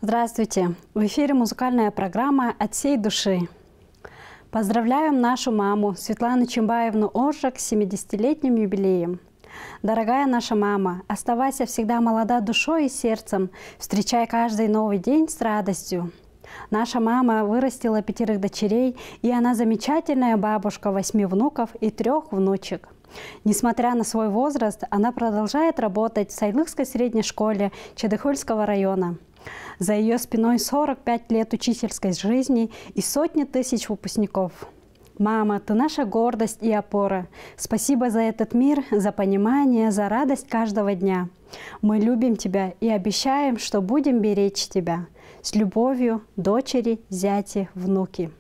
Здравствуйте! В эфире музыкальная программа «От всей души». Поздравляем нашу маму Светлану Чимбаевну Оржак с 70-летним юбилеем. Дорогая наша мама, оставайся всегда молода душой и сердцем, встречай каждый новый день с радостью. Наша мама вырастила 5 дочерей, и она замечательная бабушка 8 внуков и 3 внучек. Несмотря на свой возраст, она продолжает работать в Сайлыкской средней школе Чедыхульского района. За ее спиной 45 лет учительской жизни и сотни тысяч выпускников. Мама, ты наша гордость и опора. Спасибо за этот мир, за понимание, за радость каждого дня. Мы любим тебя и обещаем, что будем беречь тебя. С любовью, дочери, зяти, внуки.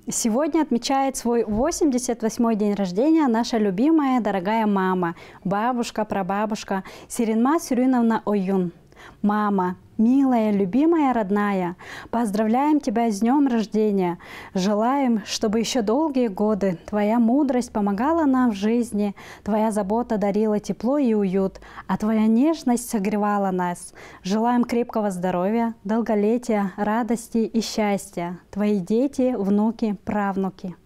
Сегодня отмечает свой 88-й день рождения наша любимая, дорогая мама, бабушка, прабабушка Сиринма Сюриновна Оюн. Мама, милая, любимая, родная, поздравляем тебя с днем рождения. Желаем, чтобы еще долгие годы твоя мудрость помогала нам в жизни, твоя забота дарила тепло и уют, а твоя нежность согревала нас. Желаем крепкого здоровья, долголетия, радости и счастья. Твои дети, внуки, правнуки.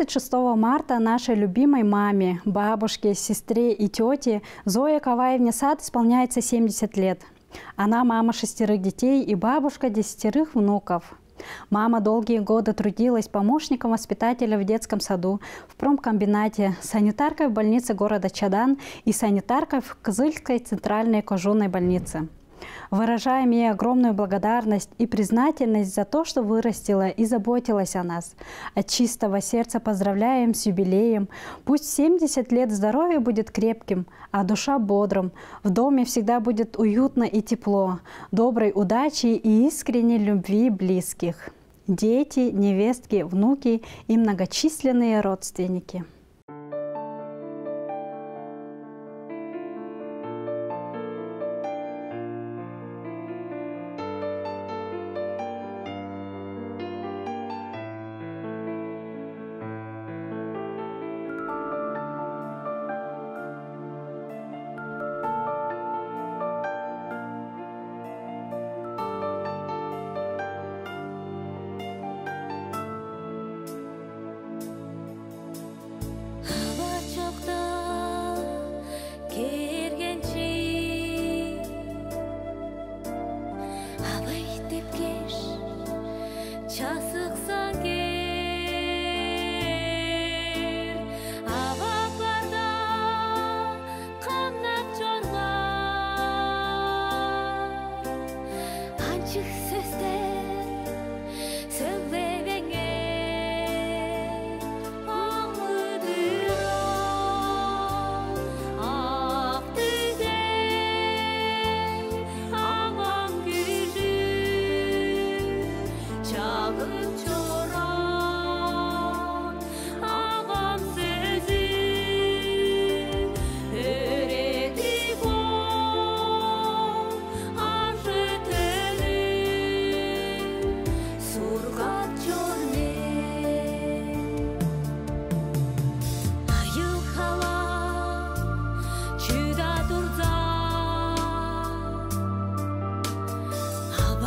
«26 марта нашей любимой маме, бабушке, сестре и тете Зое Каваевне Сад исполняется 70 лет. Она мама 6 детей и бабушка 10 внуков. Мама долгие годы трудилась помощником воспитателя в детском саду, в промкомбинате, санитаркой в больнице города Чадан и санитаркой в Кызыльской центральной кожунной больнице. Выражаем ей огромную благодарность и признательность за то, что вырастила и заботилась о нас. От чистого сердца поздравляем с юбилеем. Пусть 70 лет здоровья будет крепким, а душа бодрым. В доме всегда будет уютно и тепло, доброй удачи и искренней любви близких. Дети, невестки, внуки и многочисленные родственники.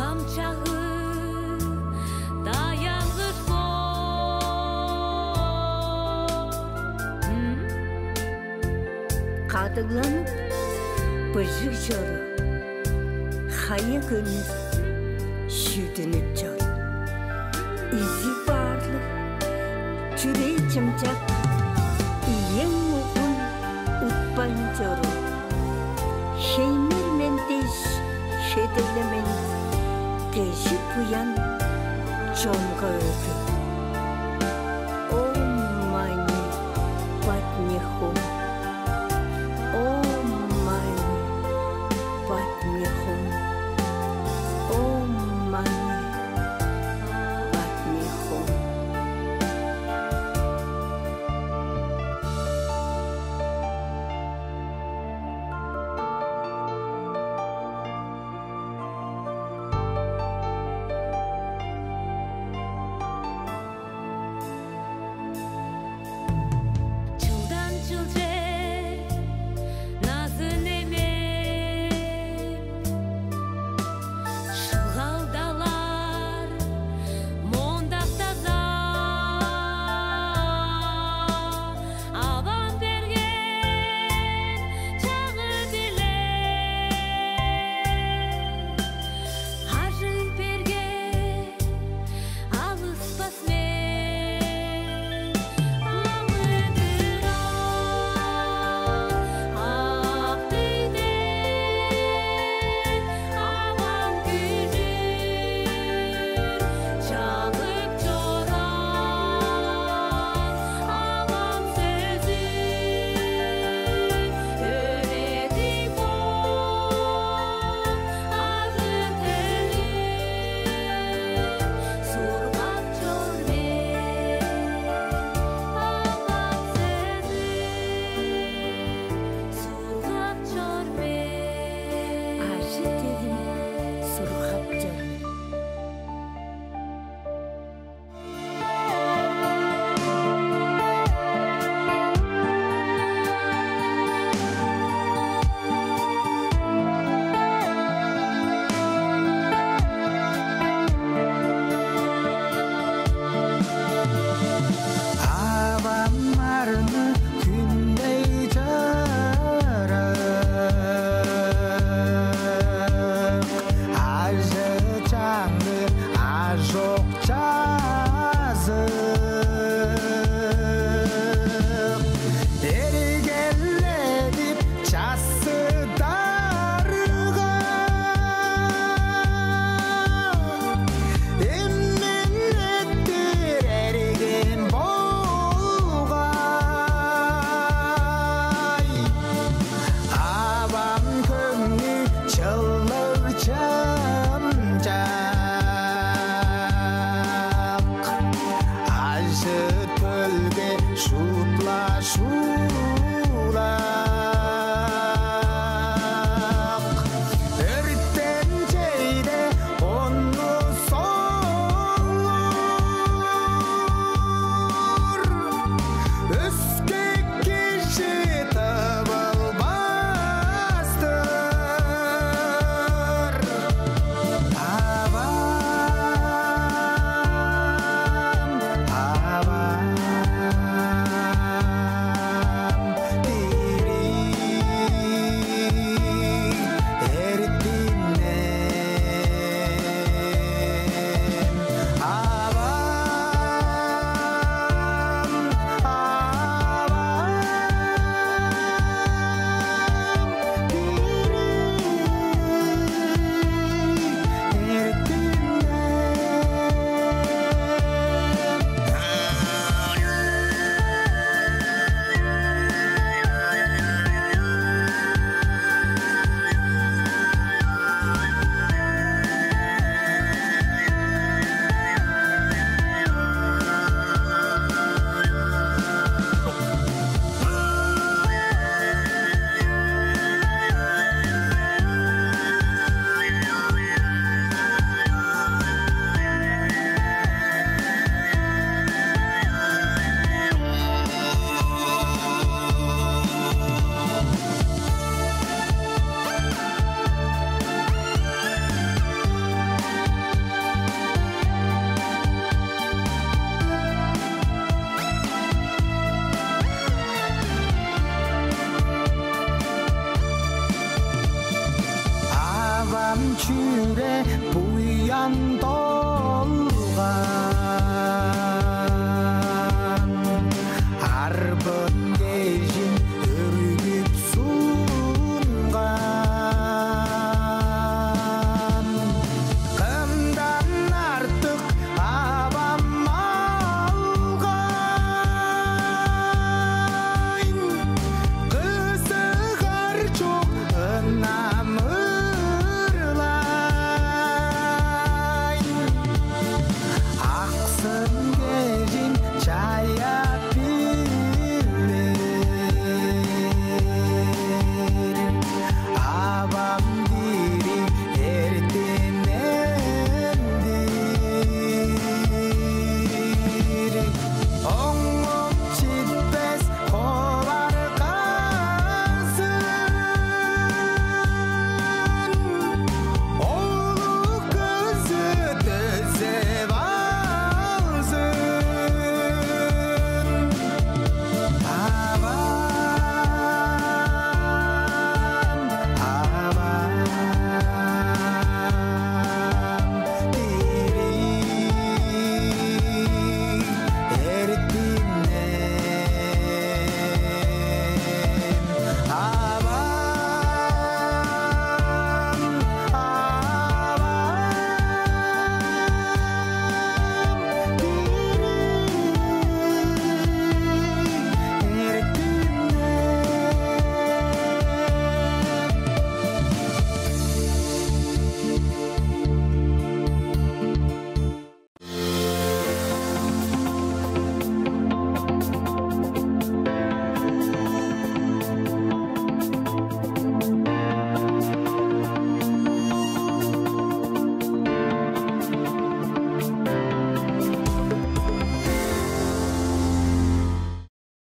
Kamçağı dayanır Kadıglanıp bıcık jolu, haya gönül şüdünüp jol. İzi barlı, türe çımcak, iyen muğun utpan jolu. Şeymer mendeş, şedelemen, teşi puyan, çonga ögü. Oh mani, patni hum. Oh mani, patni hum. Oh mani, patni hum. 노래 부연 또